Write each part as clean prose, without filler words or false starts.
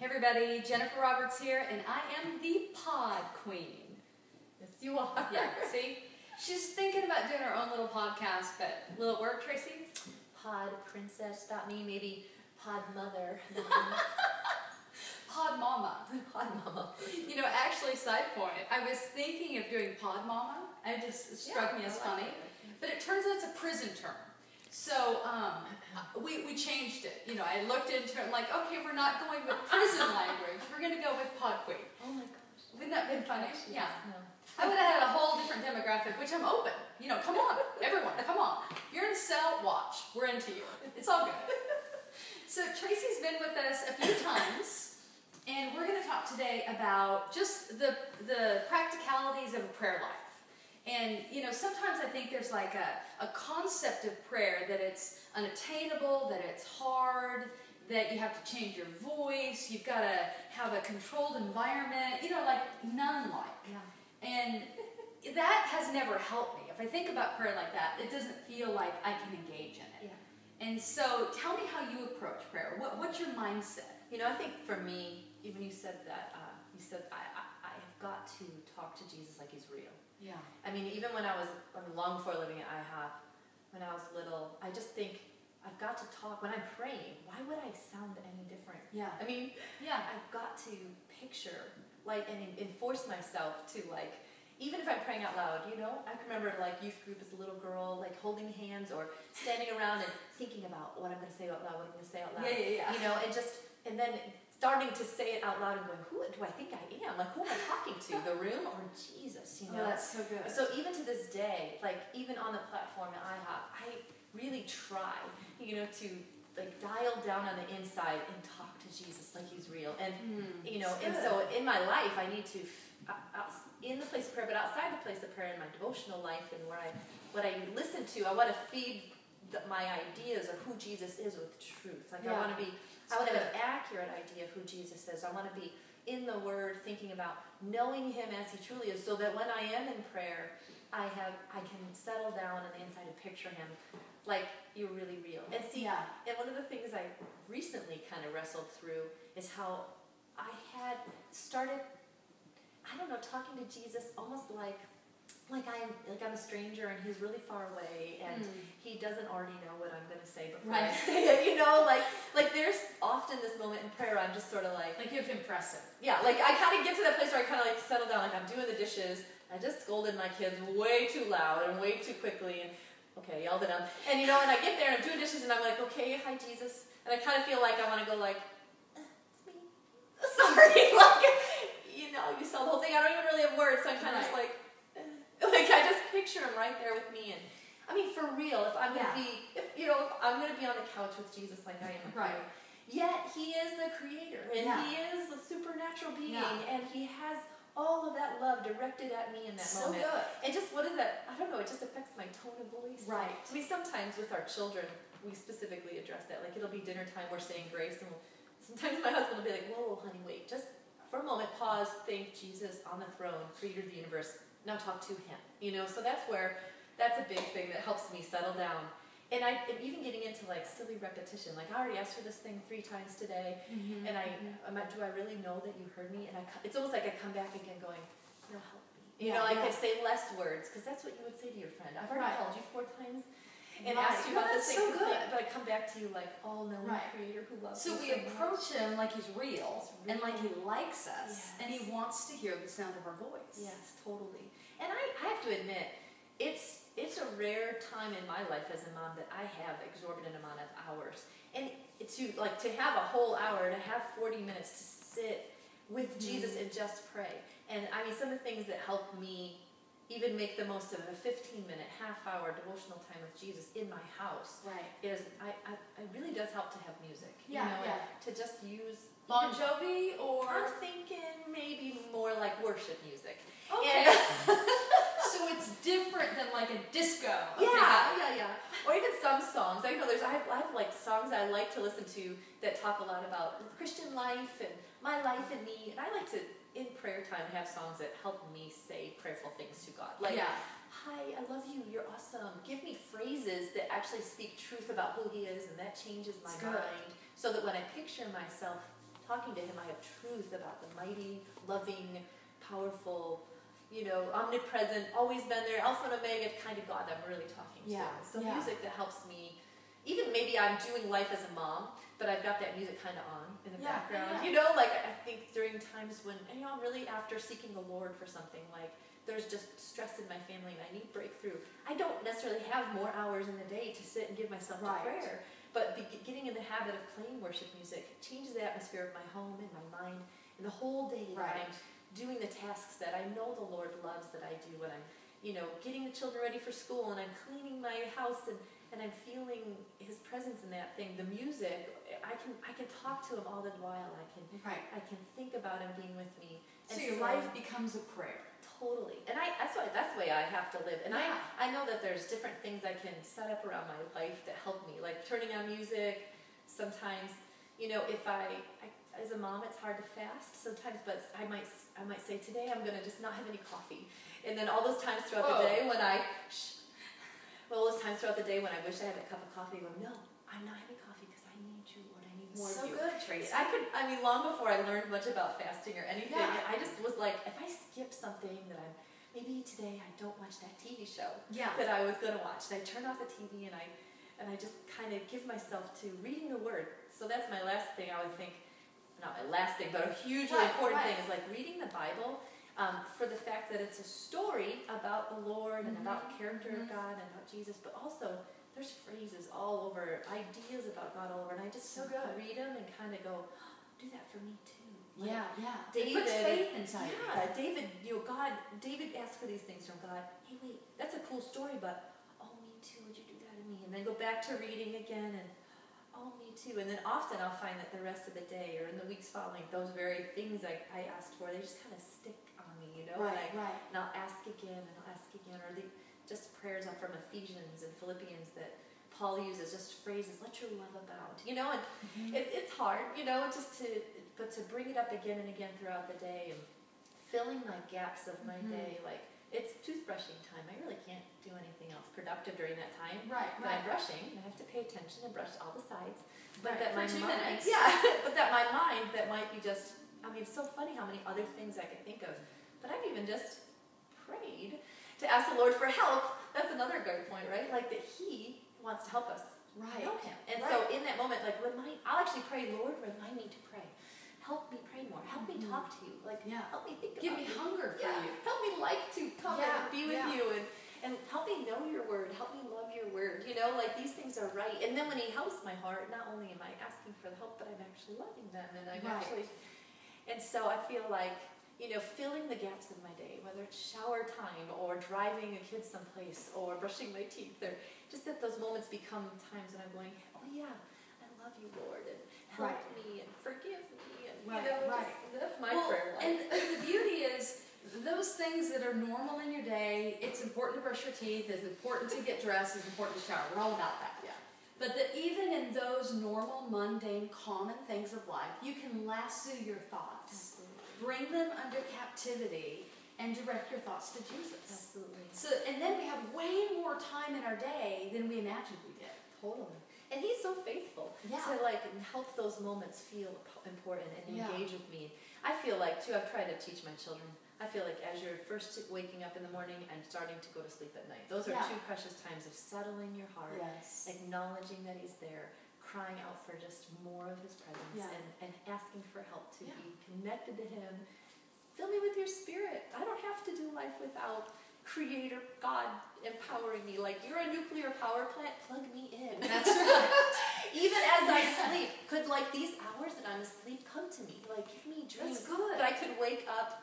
Everybody, Jennifer Roberts here, and I am the pod queen. Yes, you are. Yeah, see? She's thinking about doing her own little podcast, but will it work, Tracy? Podprincess.me, maybe podmother. Pod mama. Pod mama. You know, actually, side point, I was thinking of doing pod mama. It struck me as funny. But it turns out it's a prison term. So we changed it. You know, I looked into it and like, okay, we're not going with prison language. We're going to go with pod queen. Oh my gosh. Wouldn't that have been funny? Yeah. No. I would have had a whole different demographic, which I'm open. You know, come on, everyone, come on. You're in a cell, watch. We're into you. It's all good. So Tracy's been with us a few times, and we're going to talk today about just the practicalities of a prayer life. And, you know, sometimes I think there's like a concept of prayer that it's unattainable, that it's hard, that you have to change your voice, you've got to have a controlled environment, you know, like none like. Yeah. And that has never helped me. If I think about prayer like that, it doesn't feel like I can engage in it. Yeah. And so tell me how you approach prayer. What's your mindset? You know, I think for me, even you said that, I have got to talk to Jesus like he's real. Yeah. I mean, even when I was, long before living at IHOP, when I was little, I just think, I've got to talk. When I'm praying, why would I sound any different? Yeah. I mean, yeah, I've got to picture, like, and enforce myself to, like, even if I'm praying out loud, you know, I can remember, like, youth group as a little girl, like, holding hands or standing around and thinking about what I'm going to say out loud, what I'm going to say out loud. Yeah. You know, and then starting to say it out loud and going, who do I think I am? Like, who am I talking to? The room or Jesus? You know, oh, that's so good. So even to this day, like, even on the platform at IHOP, I really try, you know, to like dial down on the inside and talk to Jesus like he's real. And you know, and so in my life, I need to in the place of prayer, but outside the place of prayer, in my devotional life and what I listen to, I want to feed my ideas of who Jesus is with truth. Like, I want to have an accurate idea of who Jesus is. I want to be in the Word, thinking about knowing Him as He truly is, so that when I am in prayer, I can settle down on the inside and picture Him like you're really real. And see, and one of the things I recently kind of wrestled through is how I had started, I don't know, talking to Jesus almost like I'm a stranger and he's really far away and he doesn't already know what I'm going to say before I say it, you know, like there's often this moment in prayer I'm just sort of like you have to impress him. Yeah, like I kind of get to that place where I kind of like settle down, like I'm doing the dishes, I just scolded my kids way too loud and way too quickly and okay, yelled at them, and you know, and I get there and I'm doing dishes and I'm like, okay, hi Jesus, and I kind of feel like I want to go like, it's me, sorry, like, you know, you saw the whole thing, I don't even really have words, so I'm kind of just like I just picture him right there with me, and I mean, for real, if I'm gonna be, if I'm gonna be on the couch with Jesus like I am with you, yet He is the Creator, and He is the supernatural being, and He has all of that love directed at me in that moment. So good. And just, what is that? I don't know, it just affects my tone of voice. Right. I mean, sometimes with our children, we specifically address that. Like, it'll be dinner time, we're saying grace, and sometimes my husband will be like, whoa, honey, wait, just for a moment, pause, thank Jesus on the throne, creator of the universe, now talk to Him. You know, so that's a big thing that helps me settle down. And even getting into like silly repetition, like I already asked for this thing 3 times today, and do I really know that you heard me? And it's almost like I come back again going, no, help me. You know, like I say less words, because that's what you would say to your friend. I've already called you 4 times and asked you about this thing, but I come back to you like all-knowing Creator who loves you. So we approach Him like He's real, and like He likes us, and He wants to hear the sound of our voice. Yes, totally. And I have to admit, it's a rare time in my life as a mom that I have exorbitant amount of hours. And to have a whole hour, to have 40 minutes to sit with Jesus and just pray. And I mean, some of the things that help me even make the most of a 15-minute, half-hour devotional time with Jesus in my house is, it really does help to have music. To just use Bon Jovi, or I'm thinking maybe more like worship music. Okay. So it's different than like a disco. Okay. Yeah. Or even some songs. I know I have like songs I like to listen to that talk a lot about Christian life and my life and me. And I like to, in prayer time, have songs that help me say prayerful things to God. Like, hi, I love you, you're awesome. Give me phrases that actually speak truth about who He is, and that changes my mind. So that when I picture myself talking to him, I have truth about the mighty, loving, powerful, omnipresent, always been there, Alpha and Omega kind of God that I'm really talking to. So music that helps me, even maybe I'm doing life as a mom, but I've got that music kind of on in the background. I think during times when, I'm really after seeking the Lord for something, like there's just stress in my family and I need breakthrough. I don't necessarily have more hours in the day to sit and give myself to prayer, but getting in the habit of playing worship music changes the atmosphere of my home and my mind and the whole day. I'm doing the tasks that I know the Lord loves that I do when I'm, getting the children ready for school and I'm cleaning my house and I'm feeling his presence in that thing. The music, I can talk to him all the while. I can think about him being with me. And so your life becomes a prayer. Totally. And that's the way I have to live. And I know that there's different things I can set up around my life that help me, like turning on music. Sometimes, if I as a mom, it's hard to fast sometimes, but I might say, today I'm going to just not have any coffee. And then all those times throughout the day when I wish I had a cup of coffee, I go, no, I'm not having coffee because I need you, Lord. I need more of you. So good, Tracey. Long before I learned much about fasting or anything, I just was like, if I skip something that maybe today I don't watch that TV show that I was going to watch, and I turn off the TV and I just kind of give myself to reading the Word. So that's my last thing I would think. Not my last thing, but a hugely important thing is like reading the Bible for the fact that it's a story about the Lord and about the character of God and about Jesus, but also there's phrases all over, ideas about God all over, and I just read them and kind of go, do that for me too. David, it puts faith inside. David asked for these things from God. Hey, wait, that's a cool story, but me too. Would you do that to me? And then go back to reading again and. Me too. And then often I'll find that the rest of the day or in the weeks following, those very things I asked for, they just kind of stick on me, And I'll ask again and I'll ask again. Or just prayers from Ephesians and Philippians that Paul uses, just phrases, let your love abound, And it's hard, but to bring it up again and again throughout the day and filling my gaps of my day, like, it's toothbrushing time. I really can't do anything else productive during that time. But I'm brushing, and I have to pay attention and brush all the sides. But that my mind, but that my mind, that might be just, it's so funny how many other things I can think of. But I've even just prayed to ask the Lord for help. That's another good point, right? Like that He wants to help us know Him. And so in that moment, like I'll actually pray, Lord, remind me to pray. Help me pray more. Help me talk to you. Help me think about you. Give me hunger for you. Help me like to come and be with you and help me know your word. Help me love your word. These things are right. And then when He helps my heart, not only am I asking for the help, but I'm actually loving them. And I'm actually, and so I feel like, filling the gaps of my day, whether it's shower time or driving a kid someplace or brushing my teeth, or just that those moments become times when I'm going, oh yeah, I love you, Lord, and help me and forgive me. That's my prayer life. And the beauty is, those things that are normal in your day, it's important to brush your teeth, it's important to get dressed, it's important to shower. We're all about that. But that even in those normal, mundane, common things of life, you can lasso your thoughts, bring them under captivity, and direct your thoughts to Jesus. Absolutely. So, and then we have way more time in our day than we imagined we did. Totally. And He's so faithful to help those moments feel important and engage with me. I feel like too, I've tried to teach my children, I feel like as you're first waking up in the morning and starting to go to sleep at night, those are two precious times of settling your heart, acknowledging that He's there, crying out for just more of His presence and asking for help to be connected to Him. Fill me with your Spirit. I don't have to do life without Creator God empowering me. Like, you're a nuclear power plant, plug me in. That's right. Even as I sleep, could these hours that I'm asleep come to me? Give me dreams. That's good. That I could wake up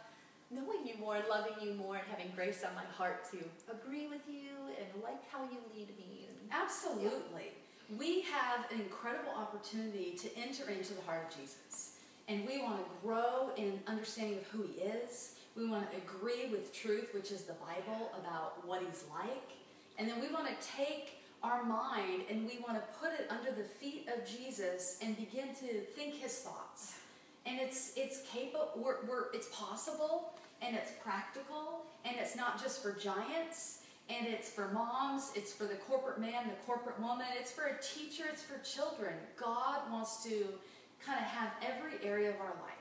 knowing you more, loving you more, and having grace on my heart to agree with you and like how you lead me. Absolutely. We have an incredible opportunity to enter into the heart of Jesus. And we want to grow in understanding of who He is. We want to agree with truth, which is the Bible, about what He's like. And then we want to take our mind and we want to put it under the feet of Jesus and begin to think His thoughts. And it's capable, it's possible, and it's practical, and it's not just for giants, and it's for moms, it's for the corporate man, the corporate woman, it's for a teacher, it's for children. God wants to kind of have every area of our life.